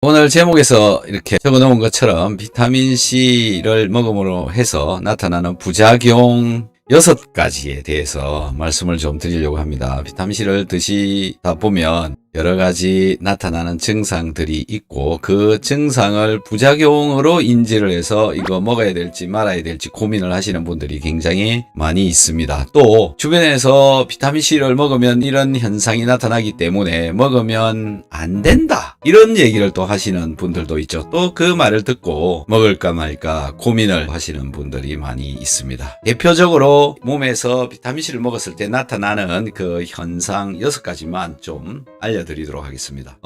오늘 제목에서 이렇게 적어 놓은 것처럼 비타민C를 먹음으로 해서 나타나는 부작용 6가지에 대해서 말씀을 좀 드리려고 합니다. 비타민C를 드시다 보면 여러 가지 나타나는 증상들이 있고 그 증상을 부작용으로 인지를 해서 이거 먹어야 될지 말아야 될지 고민을 하시는 분들이 굉장히 많이 있습니다. 또 주변에서 비타민C를 먹으면 이런 현상이 나타나기 때문에 먹으면 안 된다 이런 얘기를 또 하시는 분들도 있죠. 또 그 말을 듣고 먹을까 말까 고민을 하시는 분들이 많이 있습니다. 대표적으로 몸에서 비타민C를 먹었을 때 나타나는 그 현상 6가지만 좀 알려드리도록 하겠습니다.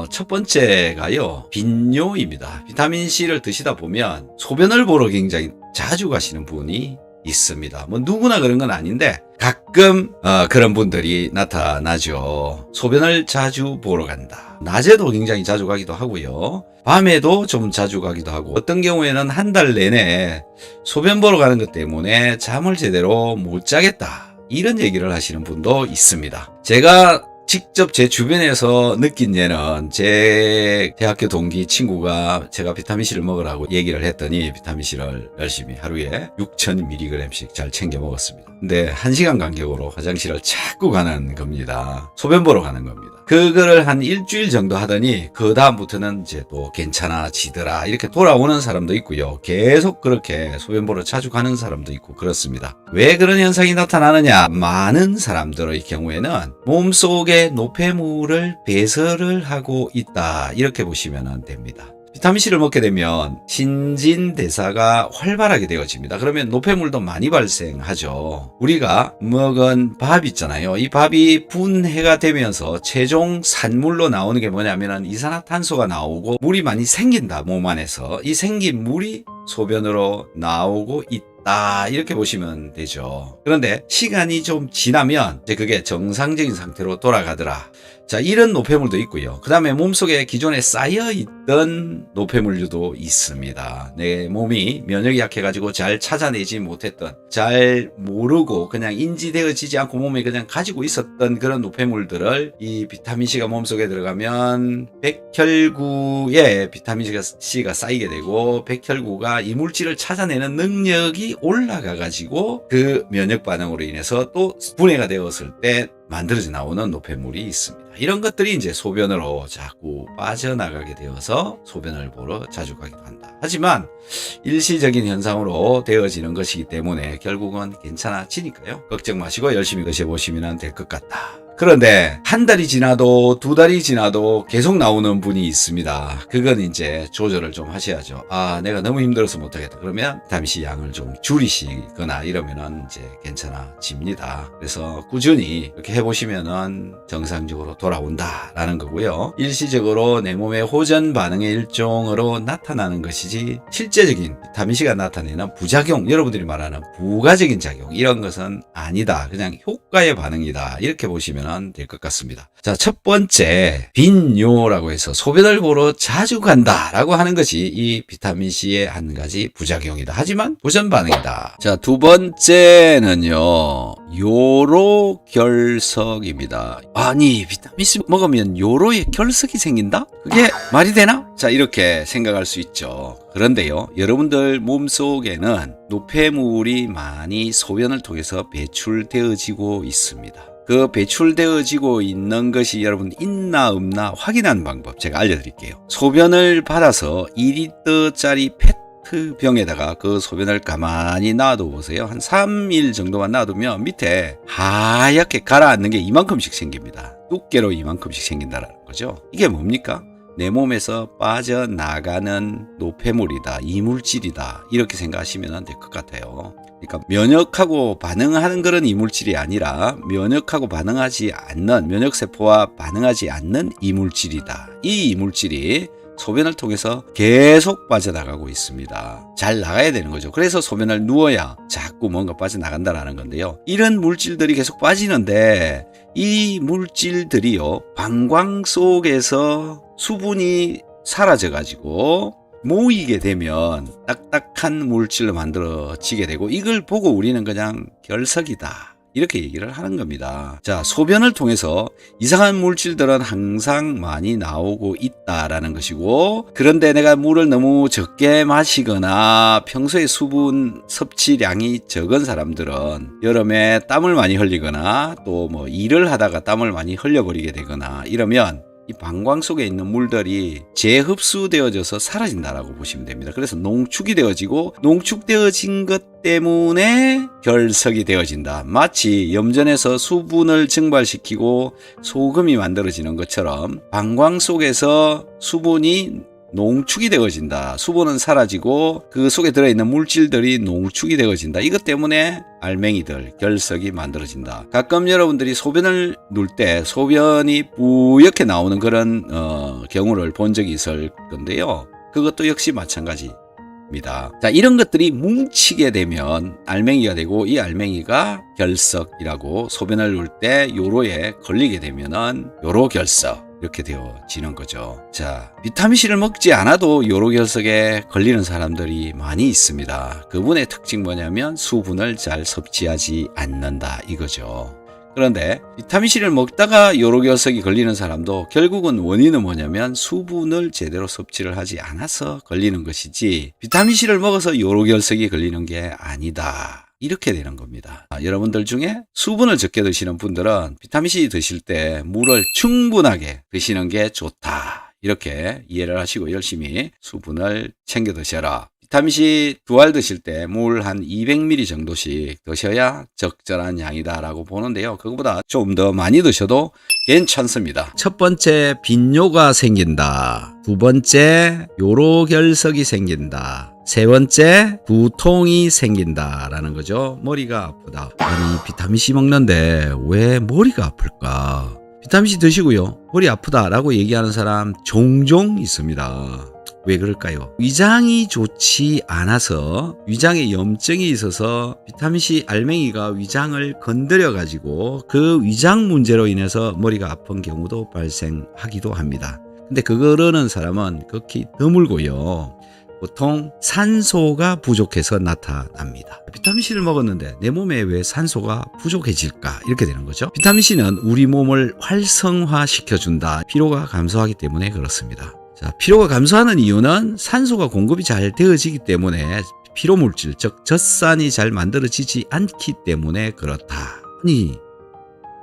첫 번째가요, 빈뇨입니다. 비타민C를 드시다 보면 소변을 보러 굉장히 자주 가시는 분이 있습니다. 뭐 누구나 그런 건 아닌데 가끔 그런 분들이 나타나죠. 소변을 자주 보러 간다. 낮에도 굉장히 자주 가기도 하고요. 밤에도 좀 자주 가기도 하고 어떤 경우에는 한 달 내내 소변 보러 가는 것 때문에 잠을 제대로 못 자겠다. 이런 얘기를 하시는 분도 있습니다. 제가 직접 제 주변에서 느낀 예는 제 대학교 동기 친구가 제가 비타민C를 먹으라고 얘기를 했더니 비타민C를 열심히 하루에 6000mg씩 잘 챙겨 먹었습니다. 근데 1시간 간격으로 화장실을 자꾸 가는 겁니다. 소변 보러 가는 겁니다. 그거를 한 일주일 정도 하더니 그 다음부터는 이제 또 괜찮아지더라 이렇게 돌아오는 사람도 있고요. 계속 그렇게 소변 보러 자주 가는 사람도 있고 그렇습니다. 왜 그런 현상이 나타나느냐? 많은 사람들의 경우에는 몸속에 노폐물을 배설을 하고 있다 이렇게 보시면 됩니다. 비타민C를 먹게 되면 신진대사가 활발하게 되어집니다. 그러면 노폐물도 많이 발생하죠. 우리가 먹은 밥 있잖아요. 이 밥이 분해가 되면서 최종 산물로 나오는 게 뭐냐면 이산화탄소가 나오고 물이 많이 생긴다. 몸 안에서. 이 생긴 물이 소변으로 나오고 있다 이렇게 보시면 되죠. 그런데 시간이 좀 지나면 이제 그게 정상적인 상태로 돌아가더라. 자, 이런 노폐물도 있고요. 그 다음에 몸속에 기존에 쌓여있던 노폐물류도 있습니다. 내 몸이 면역이 약해가지고 잘 찾아내지 못했던, 잘 모르고 그냥 인지되어지지 않고 몸에 그냥 가지고 있었던 그런 노폐물들을 이 비타민C가 몸속에 들어가면 백혈구에 비타민C가 쌓이게 되고 백혈구가 이물질을 찾아내는 능력이 올라가가지고 그 면역 반응으로 인해서 또 분해가 되었을 때 만들어져 나오는 노폐물이 있습니다. 이런 것들이 이제 소변으로 자꾸 빠져나가게 되어서 소변을 보러 자주 가기도 한다. 하지만 일시적인 현상으로 되어지는 것이기 때문에 결국은 괜찮아지니까요. 걱정 마시고 열심히 드셔보시면 될 것 같다. 그런데 한 달이 지나도 2달이 지나도 계속 나오는 분이 있습니다. 그건 이제 조절을 좀 하셔야죠. 내가 너무 힘들어서 못하겠다. 그러면 비타민C 양을 좀 줄이시거나 이러면은 이제 괜찮아집니다. 그래서 꾸준히 이렇게 해보시면은 정상적으로 돌아온다라는 거고요. 일시적으로 내 몸의 호전 반응의 일종으로 나타나는 것이지 실제적인 비타민C가 나타내는 부작용, 여러분들이 말하는 부가적인 작용 이런 것은 아니다. 그냥 효과의 반응이다. 이렇게 보시면 될 것 같습니다. 자, 첫 번째 빈뇨라고 해서 소변을 보러 자주 간다라고 하는 것이 이 비타민C의 한 가지 부작용이다. 하지만 부전 반응이다. 자, 두 번째는요, 요로결석입니다. 아니, 비타민C 먹으면 요로에 결석이 생긴다? 그게 말이 되나? 자, 이렇게 생각할 수 있죠. 그런데요, 여러분들 몸속에는 노폐물이 많이 소변을 통해서 배출되어지고 있습니다. 그 배출되어지고 있는 것이 여러분 있나 없나 확인하는 방법 제가 알려드릴게요. 소변을 받아서 2리터짜리 페트병에다가 그 소변을 가만히 놔둬 보세요. 한 3일 정도만 놔두면 밑에 하얗게 가라앉는 게 이만큼씩 생깁니다. 두께로 이만큼씩 생긴다는 거죠. 이게 뭡니까? 내 몸에서 빠져나가는 노폐물이다, 이물질이다 이렇게 생각하시면 될 것 같아요. 그러니까 면역하고 반응하는 그런 이물질이 아니라 면역하고 반응하지 않는, 면역세포와 반응하지 않는 이물질이다. 이 이물질이 소변을 통해서 계속 빠져나가고 있습니다. 잘 나가야 되는 거죠. 그래서 소변을 누워야 자꾸 뭔가 빠져나간다라는 건데요. 이런 물질들이 계속 빠지는데 이 물질들이요, 방광 속에서 수분이 사라져가지고 모이게 되면 딱딱한 물질로 만들어지게 되고 이걸 보고 우리는 그냥 결석이다 이렇게 얘기를 하는 겁니다. 자, 소변을 통해서 이상한 물질들은 항상 많이 나오고 있다라는 것이고, 그런데 내가 물을 너무 적게 마시거나 평소에 수분 섭취량이 적은 사람들은 여름에 땀을 많이 흘리거나 또 뭐 일을 하다가 땀을 많이 흘려버리게 되거나 이러면 이 방광 속에 있는 물들이 재흡수되어져서 사라진다라고 보시면 됩니다. 그래서 농축이 되어지고, 농축되어진 것 때문에 결석이 되어진다. 마치 염전에서 수분을 증발시키고 소금이 만들어지는 것처럼 방광 속에서 수분이 농축이 되어진다. 수분은 사라지고 그 속에 들어있는 물질들이 농축이 되어진다. 이것 때문에 알맹이들, 결석이 만들어진다. 가끔 여러분들이 소변을 누울 때 소변이 뿌옇게 나오는 그런 경우를 본 적이 있을 건데요. 그것도 역시 마찬가지입니다. 자, 이런 것들이 뭉치게 되면 알맹이가 되고, 이 알맹이가 결석이라고, 소변을 누울 때 요로에 걸리게 되면은 요로결석 이렇게 되어지는 거죠. 자, 비타민C를 먹지 않아도 요로결석에 걸리는 사람들이 많이 있습니다. 그분의 특징 뭐냐면 수분을 잘 섭취하지 않는다 이거죠. 그런데 비타민C를 먹다가 요로결석이 걸리는 사람도 결국은 원인은 뭐냐면 수분을 제대로 섭취를 하지 않아서 걸리는 것이지, 비타민C를 먹어서 요로결석이 걸리는 게 아니다. 이렇게 되는 겁니다. 여러분들 중에 수분을 적게 드시는 분들은 비타민C 드실 때 물을 충분하게 드시는 게 좋다. 이렇게 이해를 하시고 열심히 수분을 챙겨 드셔라. 비타민C 2알 드실 때 물 한 200ml 정도씩 드셔야 적절한 양이다라고 보는데요. 그거보다 좀 더 많이 드셔도 괜찮습니다. 첫 번째, 빈뇨가 생긴다. 두 번째, 요로결석이 생긴다. 세 번째, 두통이 생긴다라는 거죠. 머리가 아프다. 아니, 비타민C 먹는데 왜 머리가 아플까? 비타민C 드시고요, 머리 아프다라고 얘기하는 사람 종종 있습니다. 왜 그럴까요? 위장이 좋지 않아서, 위장에 염증이 있어서 비타민C 알맹이가 위장을 건드려 가지고 그 위장 문제로 인해서 머리가 아픈 경우도 발생하기도 합니다. 근데 그러는 사람은 극히 드물고요. 보통 산소가 부족해서 나타납니다. 비타민C를 먹었는데 내 몸에 왜 산소가 부족해질까? 이렇게 되는 거죠. 비타민C는 우리 몸을 활성화시켜준다. 피로가 감소하기 때문에 그렇습니다. 자, 피로가 감소하는 이유는 산소가 공급이 잘 되어지기 때문에, 피로물질, 즉 젖산이 잘 만들어지지 않기 때문에 그렇다. 아니,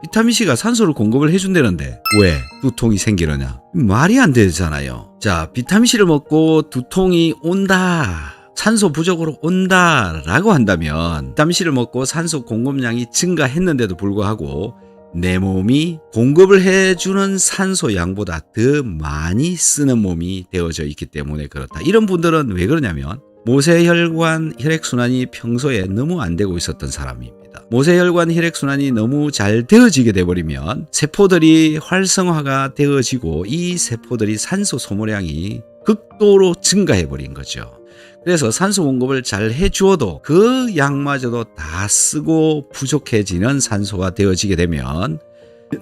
비타민C가 산소를 공급을 해준다는데 왜 두통이 생기느냐? 말이 안 되잖아요. 자, 비타민C를 먹고 두통이 온다, 산소 부족으로 온다 라고 한다면, 비타민C를 먹고 산소 공급량이 증가했는데도 불구하고 내 몸이 공급을 해주는 산소 양보다 더 많이 쓰는 몸이 되어져 있기 때문에 그렇다. 이런 분들은 왜 그러냐면, 모세혈관 혈액순환이 평소에 너무 안 되고 있었던 사람입니다. 모세혈관 혈액순환이 너무 잘 되어지게 돼버리면 세포들이 활성화가 되어지고, 이 세포들이 산소 소모량이 극도로 증가해버린 거죠. 그래서 산소 공급을 잘 해주어도 그 양마저도 다 쓰고 부족해지는 산소가 되어지게 되면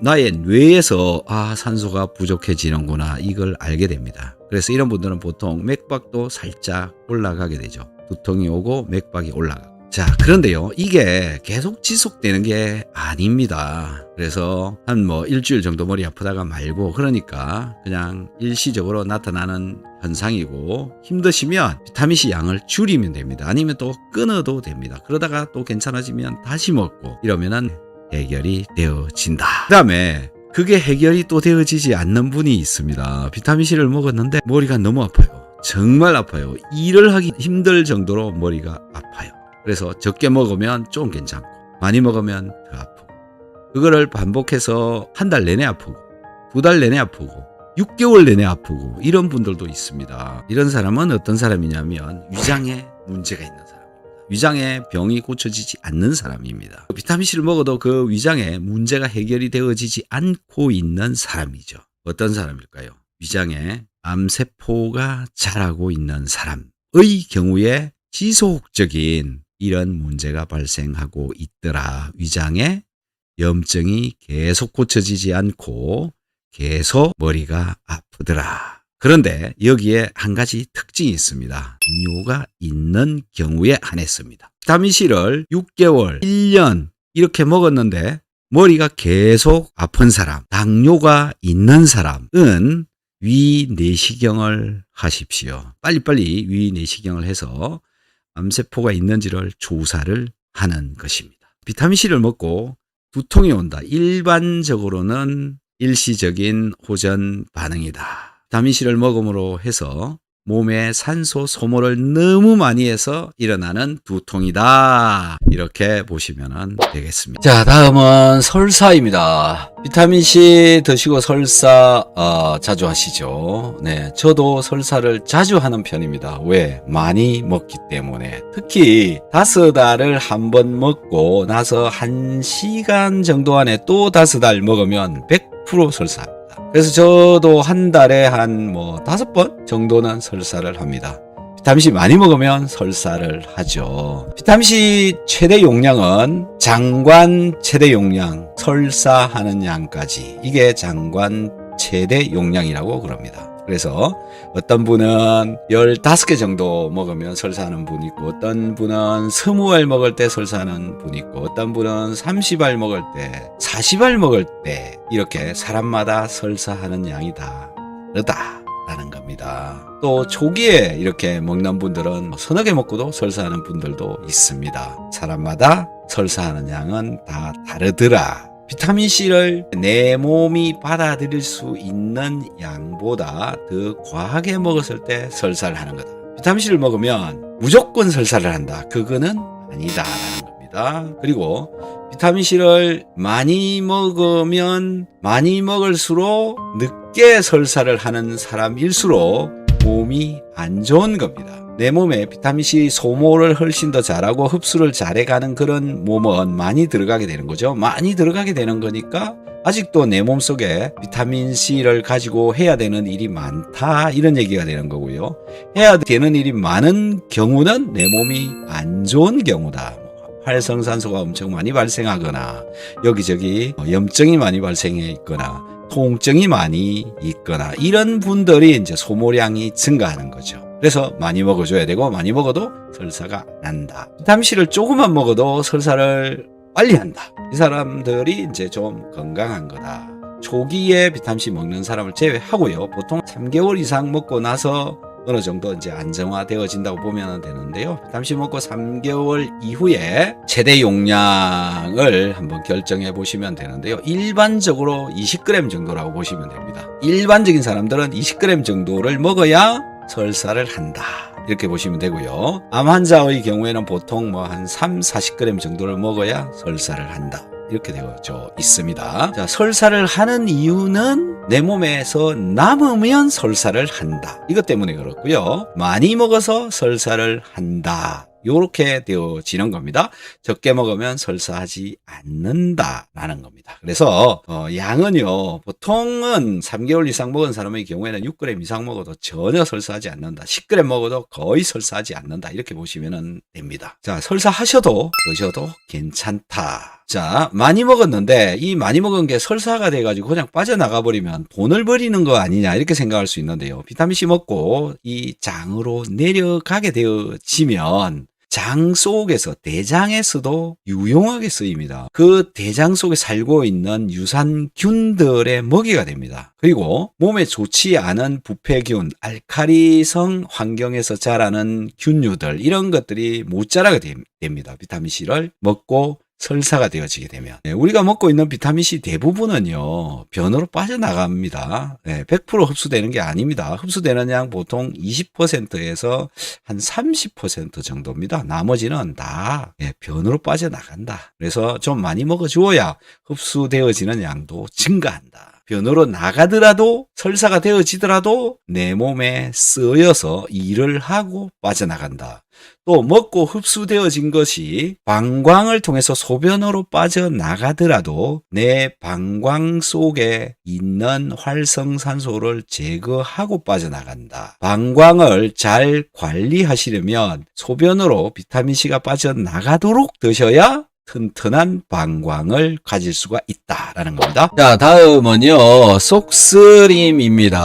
나의 뇌에서 산소가 부족해지는구나, 이걸 알게 됩니다. 그래서 이런 분들은 보통 맥박도 살짝 올라가게 되죠. 두통이 오고 맥박이 올라가고. 자, 그런데요, 이게 계속 지속되는 게 아닙니다. 그래서 한 일주일 정도 머리 아프다가 말고, 그러니까 그냥 일시적으로 나타나는 현상이고, 힘드시면 비타민C 양을 줄이면 됩니다. 아니면 또 끊어도 됩니다. 그러다가 또 괜찮아지면 다시 먹고, 이러면은 해결이 되어진다. 그 다음에 그게 해결이 또 되어지지 않는 분이 있습니다. 비타민C를 먹었는데 머리가 너무 아파요. 정말 아파요. 일을 하기 힘들 정도로 머리가 아파요. 그래서 적게 먹으면 좀 괜찮고, 많이 먹으면 더 아프고, 그거를 반복해서 한 달 내내 아프고, 2달 내내 아프고, 6개월 내내 아프고, 이런 분들도 있습니다. 이런 사람은 어떤 사람이냐면 위장에 문제가 있는 사람입니다. 위장에 병이 고쳐지지 않는 사람입니다. 비타민C를 먹어도 그 위장에 문제가 해결이 되어지지 않고 있는 사람이죠. 어떤 사람일까요? 위장에 암세포가 자라고 있는 사람의 경우에 지속적인 이런 문제가 발생하고 있더라. 위장에 염증이 계속 고쳐지지 않고 계속 머리가 아프더라. 그런데 여기에 한 가지 특징이 있습니다. 빈뇨가 있는 경우에 한했습니다. 비타민C를 6개월, 1년 이렇게 먹었는데 머리가 계속 아픈 사람, 당뇨가 있는 사람은 위 내시경을 하십시오. 빨리빨리 위 내시경을 해서 암세포가 있는지를 조사를 하는 것입니다. 비타민C를 먹고 두통이 온다. 일반적으로는 일시적인 호전 반응이다. 비타민C를 먹음으로 해서 몸에 산소 소모를 너무 많이 해서 일어나는 두통이다. 이렇게 보시면 되겠습니다. 자, 다음은 설사입니다. 비타민C 드시고 설사 자주 하시죠. 네, 저도 설사를 자주 하는 편입니다. 왜? 많이 먹기 때문에. 특히 5알을 한 번 먹고 나서 1시간 정도 안에 또 5알 먹으면 100% 설사합니다. 그래서 저도 한 달에 한 5번 정도는 설사를 합니다. 비타민C 많이 먹으면 설사를 하죠. 비타민C 최대 용량은 장관 최대 용량, 설사하는 양까지. 이게 장관 최대 용량이라고 그럽니다. 그래서 어떤 분은 15개 정도 먹으면 설사하는 분이 있고, 어떤 분은 20알 먹을 때 설사하는 분이 있고, 어떤 분은 30알 먹을 때, 40알 먹을 때, 이렇게 사람마다 설사하는 양이 다 다르다라는 겁니다. 또 초기에 이렇게 먹는 분들은 서너 개 먹고도 설사하는 분들도 있습니다. 사람마다 설사하는 양은 다 다르더라. 비타민C를 내 몸이 받아들일 수 있는 양보다 더 과하게 먹었을 때 설사를 하는 거다. 비타민C를 먹으면 무조건 설사를 한다. 그거는 아니다라는 겁니다. 그리고 비타민C를 많이 먹으면 많이 먹을수록 늦게 설사를 하는 사람일수록 몸이 안 좋은 겁니다. 내 몸에 비타민C 소모를 훨씬 더 잘하고 흡수를 잘해가는 그런 몸은 많이 들어가게 되는 거죠. 많이 들어가게 되는 거니까 아직도 내 몸속에 비타민C를 가지고 해야 되는 일이 많다, 이런 얘기가 되는 거고요. 해야 되는 일이 많은 경우는 내 몸이 안 좋은 경우다. 활성산소가 엄청 많이 발생하거나 여기저기 염증이 많이 발생해 있거나 통증이 많이 있거나 이런 분들이 이제 소모량이 증가하는 거죠. 그래서 많이 먹어줘야 되고, 많이 먹어도 설사가 안 난다. 비타민C를 조금만 먹어도 설사를 빨리 한다. 이 사람들이 이제 좀 건강한 거다. 초기에 비타민C 먹는 사람을 제외하고요. 보통 3개월 이상 먹고 나서 어느 정도 이제 안정화되어진다고 보면 되는데요. 비타민C 먹고 3개월 이후에 최대 용량을 한번 결정해 보시면 되는데요. 일반적으로 20g 정도라고 보시면 됩니다. 일반적인 사람들은 20g 정도를 먹어야 설사를 한다. 이렇게 보시면 되고요. 암 환자의 경우에는 보통 한 40g 정도를 먹어야 설사를 한다. 이렇게 되어져 있습니다. 자, 설사를 하는 이유는 내 몸에서 남으면 설사를 한다. 이것 때문에 그렇고요. 많이 먹어서 설사를 한다. 요렇게 되어지는 겁니다. 적게 먹으면 설사하지 않는다라는 겁니다. 그래서 양은요, 보통은 3개월 이상 먹은 사람의 경우에는 6g 이상 먹어도 전혀 설사하지 않는다. 10g 먹어도 거의 설사하지 않는다. 이렇게 보시면 됩니다. 자, 설사하셔도 드셔도 괜찮다. 자, 많이 먹었는데 이 많이 먹은 게 설사가 돼가지고 그냥 빠져나가 버리면 돈을 버리는 거 아니냐, 이렇게 생각할 수 있는데요. 비타민C 먹고 이 장으로 내려가게 되어지면 장 속에서, 대장에서도 유용하게 쓰입니다. 그 대장 속에 살고 있는 유산균들의 먹이가 됩니다. 그리고 몸에 좋지 않은 부패균, 알칼리성 환경에서 자라는 균류들, 이런 것들이 못 자라게 됩니다. 비타민C를 먹고 설사가 되어지게 되면. 우리가 먹고 있는 비타민C 대부분은요, 변으로 빠져나갑니다. 100% 흡수되는 게 아닙니다. 흡수되는 양 보통 20%에서 한 30% 정도입니다. 나머지는 다 변으로 빠져나간다. 그래서 좀 많이 먹어주어야 흡수되어지는 양도 증가한다. 변으로 나가더라도, 설사가 되어지더라도 내 몸에 쓰여서 일을 하고 빠져나간다. 또 먹고 흡수되어진 것이 방광을 통해서 소변으로 빠져나가더라도 내 방광 속에 있는 활성산소를 제거하고 빠져나간다. 방광을 잘 관리하시려면 소변으로 비타민C가 빠져나가도록 드셔야 튼튼한 방광을 가질 수가 있다라는 겁니다. 자, 다음은요, 속쓰림입니다.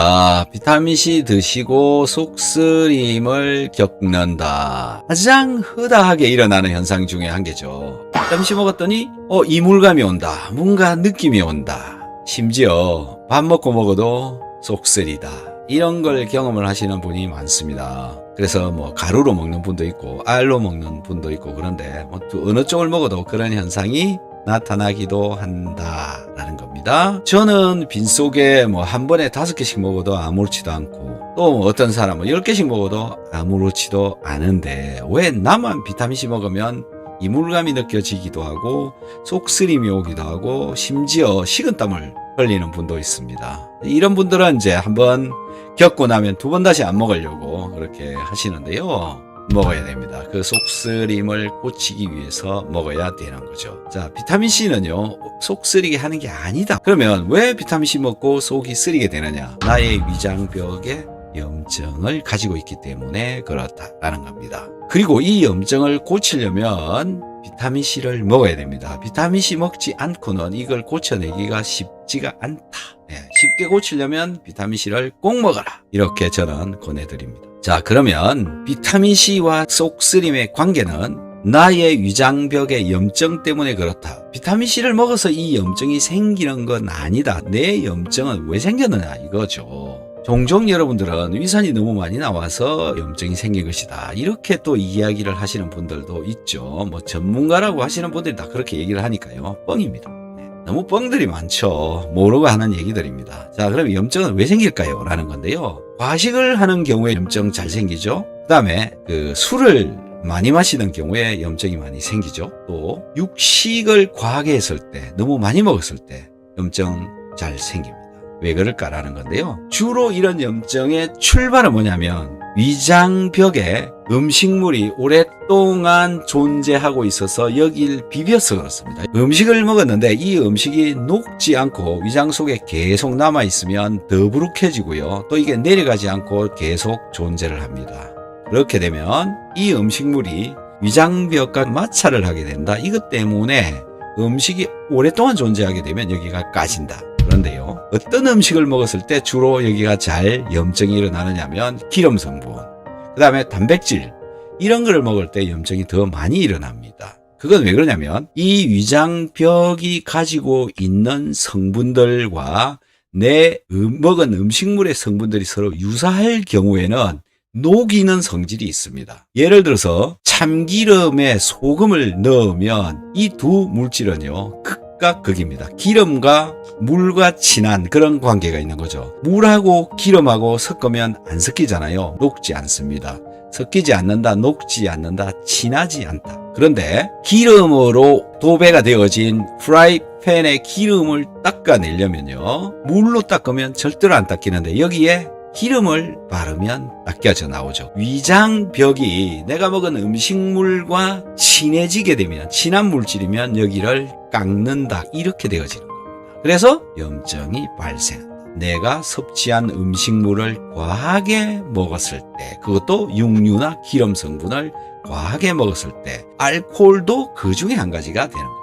비타민C 드시고 속쓰림을 겪는다. 가장 흔하게 일어나는 현상 중에 한 개죠. 비타민C 먹었더니 이물감이 온다. 뭔가 느낌이 온다. 심지어 밥 먹어도 속쓰리다. 이런 걸 경험을 하시는 분이 많습니다. 그래서 뭐 가루로 먹는 분도 있고 알로 먹는 분도 있고 그런데 뭐 어느 쪽을 먹어도 그런 현상이 나타나기도 한다라는 겁니다. 저는 빈속에 뭐 한 번에 5개씩 먹어도 아무렇지도 않고 또 어떤 사람은 10개씩 먹어도 아무렇지도 않은데 왜 나만 비타민C 먹으면 이물감이 느껴지기도 하고 속쓰림이 오기도 하고 심지어 식은땀을 흘리는 분도 있습니다. 이런 분들은 이제 한번 겪고 나면 2번 다시 안 먹으려고 그렇게 하시는데요. 먹어야 됩니다. 그 속쓰림을 고치기 위해서 먹어야 되는 거죠. 자, 비타민C는요, 속 쓰리게 하는 게 아니다. 그러면 왜 비타민C 먹고 속이 쓰리게 되느냐? 나의 위장벽에 염증을 가지고 있기 때문에 그렇다라는 겁니다. 그리고 이 염증을 고치려면 비타민C를 먹어야 됩니다. 비타민C 먹지 않고는 이걸 고쳐내기가 쉽지가 않다. 쉽게 고치려면 비타민C를 꼭 먹어라. 이렇게 저는 권해드립니다. 자, 그러면 비타민C와 속쓰림의 관계는 나의 위장벽의 염증 때문에 그렇다. 비타민C를 먹어서 이 염증이 생기는 건 아니다. 내 염증은 왜 생겼느냐 이거죠. 종종 여러분들은 위산이 너무 많이 나와서 염증이 생긴 것이다. 이렇게 또 이야기를 하시는 분들도 있죠. 뭐 전문가라고 하시는 분들이 다 그렇게 얘기를 하니까요. 뻥입니다. 너무 뻥들이 많죠. 모르고 하는 얘기들입니다. 자, 그럼 염증은 왜 생길까요? 라는 건데요. 과식을 하는 경우에 염증 잘 생기죠. 그 다음에 술을 많이 마시는 경우에 염증이 많이 생기죠. 또 육식을 과하게 했을 때, 너무 많이 먹었을 때 염증 잘 생깁니다. 왜 그럴까라는 건데요. 주로 이런 염증의 출발은 뭐냐면 위장벽에 음식물이 오랫동안 존재하고 있어서 여길 비벼서 그렇습니다. 음식을 먹었는데 이 음식이 녹지 않고 위장 속에 계속 남아있으면 더부룩해지고요. 또 이게 내려가지 않고 계속 존재를 합니다. 그렇게 되면 이 음식물이 위장벽과 마찰을 하게 된다. 이것 때문에 음식이 오랫동안 존재하게 되면 여기가 까진다. 그런데요, 어떤 음식을 먹었을 때 주로 여기가 잘 염증이 일어나느냐면 기름 성분, 그 다음에 단백질, 이런 걸 먹을 때 염증이 더 많이 일어납니다. 그건 왜 그러냐면 이 위장벽이 가지고 있는 성분들과 내 먹은 음식물의 성분들이 서로 유사할 경우에는 녹이는 성질이 있습니다. 예를 들어서 참기름에 소금을 넣으면 이 두 물질은요, 극과 극입니다. 기름과 물과 친한 그런 관계가 있는 거죠. 물하고 기름하고 섞으면 안 섞이잖아요. 녹지 않습니다. 섞이지 않는다, 녹지 않는다, 친하지 않다. 그런데 기름으로 도배가 되어진 프라이팬에 기름을 닦아내려면요, 물로 닦으면 절대로 안 닦이는데 여기에 기름을 바르면 닦여져 나오죠. 위장벽이 내가 먹은 음식물과 친해지게 되면, 친한 물질이면 여기를 깎는다, 이렇게 되어지는 겁니다. 그래서 염증이 발생한다. 내가 섭취한 음식물을 과하게 먹었을 때, 그것도 육류나 기름 성분을 과하게 먹었을 때, 알코올도 그 중에 한 가지가 되는 겁니다.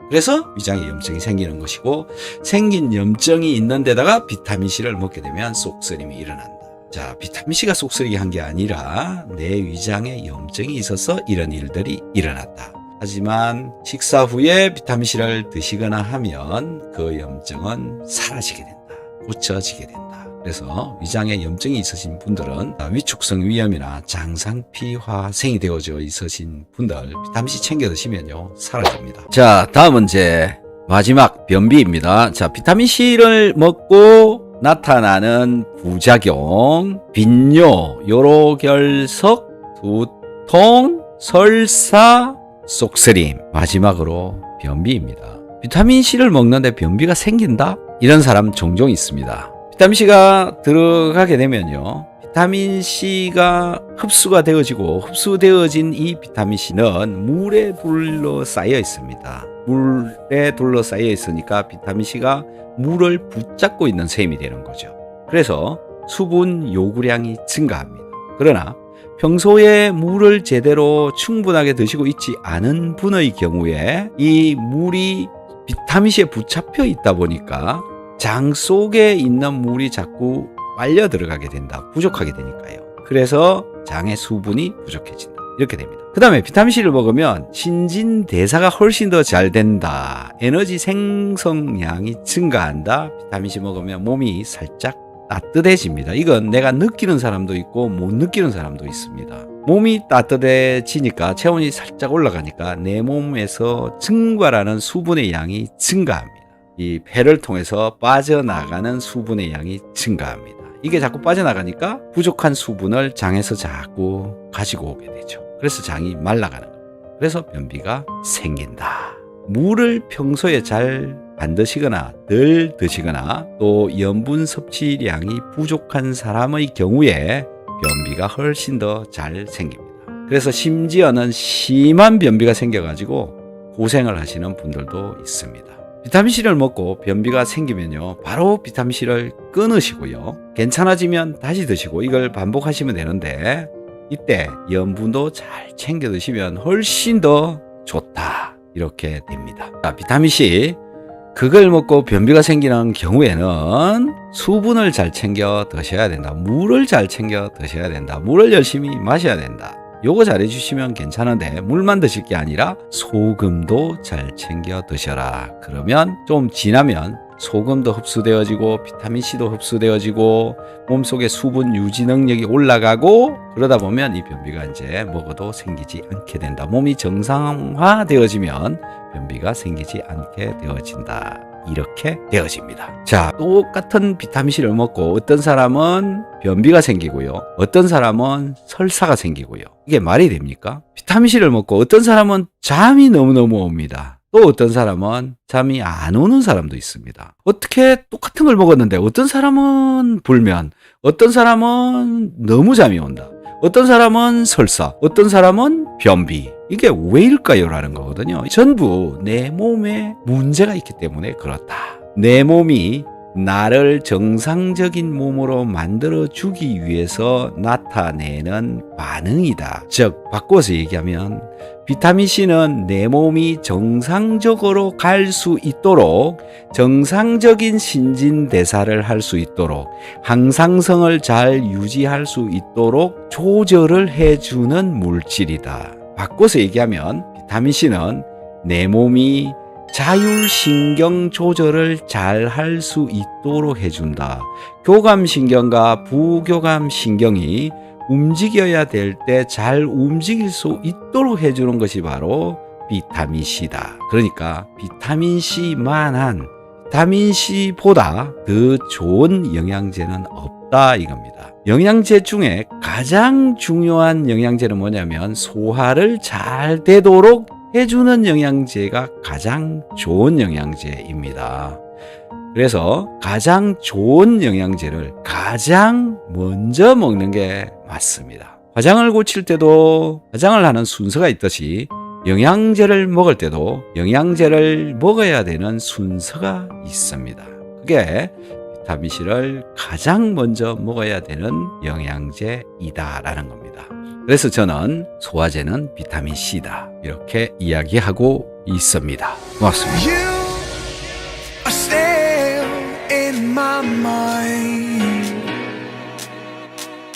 그래서 위장에 염증이 생기는 것이고, 생긴 염증이 있는 데다가 비타민C를 먹게 되면 속쓰림이 일어난다. 자, 비타민C가 속쓰리게 한 게 아니라 내 위장에 염증이 있어서 이런 일들이 일어났다. 하지만 식사 후에 비타민C를 드시거나 하면 그 염증은 사라지게 된다. 고쳐지게 된다. 그래서 위장에 염증이 있으신 분들은 위축성 위염이나 장상피화생이 되어져 있으신 분들 비타민C 챙겨 드시면요, 사라집니다. 자, 다음 문제 마지막 변비입니다. 자, 비타민C를 먹고 나타나는 부작용, 빈뇨, 요로결석, 두통, 설사, 속쓰림, 마지막으로 변비입니다. 비타민C를 먹는데 변비가 생긴다? 이런 사람 종종 있습니다. 비타민C가 들어가게 되면요, 비타민C가 흡수가 되어지고, 흡수되어진 이 비타민C는 물에 둘러싸여 있습니다. 물에 둘러싸여 있으니까 비타민C가 물을 붙잡고 있는 셈이 되는 거죠. 그래서 수분 요구량이 증가합니다. 그러나 평소에 물을 제대로 충분하게 드시고 있지 않은 분의 경우에 이 물이 비타민C에 붙잡혀 있다 보니까 장 속에 있는 물이 자꾸 빨려 들어가게 된다. 부족하게 되니까요. 그래서 장의 수분이 부족해진다. 이렇게 됩니다. 그 다음에 비타민C를 먹으면 신진대사가 훨씬 더 잘 된다. 에너지 생성량이 증가한다. 비타민C 먹으면 몸이 살짝 따뜻해집니다. 이건 내가 느끼는 사람도 있고 못 느끼는 사람도 있습니다. 몸이 따뜻해지니까 체온이 살짝 올라가니까 내 몸에서 증발하는 수분의 양이 증가합니다. 이 폐를 통해서 빠져나가는 수분의 양이 증가합니다. 이게 자꾸 빠져나가니까 부족한 수분을 장에서 자꾸 가지고 오게 되죠. 그래서 장이 말라가는 겁니다. 그래서 변비가 생긴다. 물을 평소에 잘 안 드시거나 덜 드시거나 또 염분 섭취량이 부족한 사람의 경우에 변비가 훨씬 더 잘 생깁니다. 그래서 심지어는 심한 변비가 생겨가지고 고생을 하시는 분들도 있습니다. 비타민C를 먹고 변비가 생기면요, 바로 비타민C를 끊으시고요, 괜찮아지면 다시 드시고 이걸 반복하시면 되는데, 이때 염분도 잘 챙겨 드시면 훨씬 더 좋다, 이렇게 됩니다. 자, 비타민C 그걸 먹고 변비가 생기는 경우에는 수분을 잘 챙겨 드셔야 된다. 물을 잘 챙겨 드셔야 된다. 물을 열심히 마셔야 된다. 요거 잘 해주시면 괜찮은데, 물만 드실 게 아니라 소금도 잘 챙겨 드셔라. 그러면 좀 지나면 소금도 흡수되어지고 비타민C도 흡수되어지고 몸속에 수분 유지 능력이 올라가고, 그러다 보면 이 변비가 이제 먹어도 생기지 않게 된다. 몸이 정상화되어지면 변비가 생기지 않게 되어진다. 이렇게 되어집니다. 자, 똑같은 비타민C를 먹고 어떤 사람은 변비가 생기고요, 어떤 사람은 설사가 생기고요. 이게 말이 됩니까? 비타민C를 먹고 어떤 사람은 잠이 너무너무 옵니다. 또 어떤 사람은 잠이 안 오는 사람도 있습니다. 어떻게 똑같은 걸 먹었는데 어떤 사람은 불면, 어떤 사람은 너무 잠이 온다, 어떤 사람은 설사, 어떤 사람은 변비. 이게 왜일까요? 라는 거거든요. 전부 내 몸에 문제가 있기 때문에 그렇다. 내 몸이 나를 정상적인 몸으로 만들어주기 위해서 나타내는 반응이다. 즉, 바꿔서 얘기하면 비타민C는 내 몸이 정상적으로 갈 수 있도록, 정상적인 신진대사를 할 수 있도록, 항상성을 잘 유지할 수 있도록 조절을 해주는 물질이다. 바꿔서 얘기하면 비타민C는 내 몸이 자율신경 조절을 잘 할 수 있도록 해준다. 교감신경과 부교감신경이 움직여야 될 때 잘 움직일 수 있도록 해주는 것이 바로 비타민C다. 그러니까 비타민C만한, 비타민C보다 더 좋은 영양제는 없다, 이겁니다. 영양제 중에 가장 중요한 영양제는 뭐냐면 소화를 잘 되도록 해주는 영양제가 가장 좋은 영양제입니다. 그래서 가장 좋은 영양제를 가장 먼저 먹는 게 맞습니다. 화장을 고칠 때도 화장을 하는 순서가 있듯이 영양제를 먹을 때도 영양제를 먹어야 되는 순서가 있습니다. 그게 비타민C를 가장 먼저 먹어야 되는 영양제이다라는 겁니다. 그래서 저는 소화제는 비타민C다, 이렇게 이야기하고 있습니다. 고맙습니다. You are still in my mind.